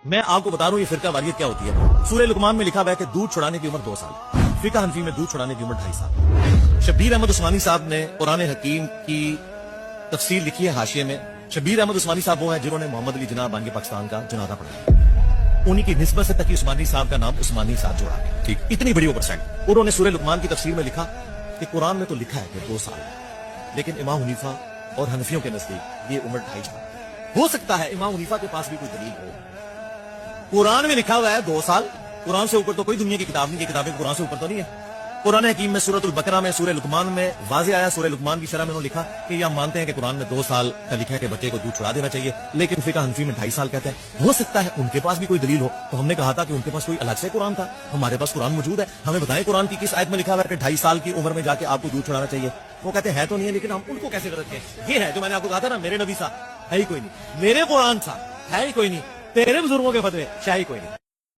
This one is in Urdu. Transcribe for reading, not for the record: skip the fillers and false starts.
میں آپ کو بتا رہا ہوں یہ فرقہ واریت کیا ہوتی ہے. سورہ لقمان میں لکھا ہوا ہے کہ دودھ چھڑانے کی عمر 2 سال. فقہ حنفی میں دودھ چھڑانے کی عمر 2.5 سال. شبیر احمد عثمانی صاحب نے قرآن حکیم کی تفسیر لکھی ہے حاشیے میں. شبیر احمد عثمانی صاحب وہ ہیں جنہوں نے محمد علی جناح بانگی پاکستان کا جنازہ پڑھا. انہی کی نسبت سے تقی عثمانی صاحب کا نام عثمانی صاحب جوڑا ہے. ٹھیک, اتنی بڑی اوور سائڈ. انہوں نے سورہ لقمان کی تفسیر میں لکھا کہ قرآن میں تو لکھا ہے کہ 2 سال, لیکن امام حنیفہ اور حنفیوں کے نزدیک یہ عمر 2.5 سال. ہو سکتا ہے امام حنیفہ کے پاس بھی کوئی دلیل ہو. قرآن میں لکھا ہوا ہے 2 سال, قرآن سے اوپر تو کوئی دنیا کی کتاب نہیں, یہ کتابیں قرآن سے اوپر تو نہیں ہے. قرآن حکیم میں سورۃ البقرہ میں سورہ لقمان میں واضح آیا. سورہ لقمان کی شرح میں انہوں نے لکھا کہ یہ ہم مانتے ہیں کہ قرآن میں 2 سال کا لکھا ہے کہ بچے کو دودھ چھڑا دینا چاہیے, لیکن فقہ حنفی میں 2.5 سال کہتے ہیں. ہو سکتا ہے ان کے پاس بھی کوئی دلیل ہو. تو ہم نے کہا تھا کہ ان کے پاس کوئی الگ سے قرآن تھا, ہمارے پاس قرآن موجود ہے, ہمیں بتائیں قرآن کی کس آیت میں لکھا ہوا ہے کہ 2.5 سال کی عمر میں جا کے آپ کو دودھ چھڑانا چاہیے. وہ کہتے ہیں تو نہیں ہے, لیکن ہم ان کو کیسے غلط کہیں. یہ ہے جو میں نے آپ کو کہا تھا نا, میرے نبی صاحب ہے ہی کوئی نہیں, میرے قرآن صاحب ہے ہی کوئی نہیں, تیرے بزرگوں کے فتوے ہے ہی کوئی نہیں.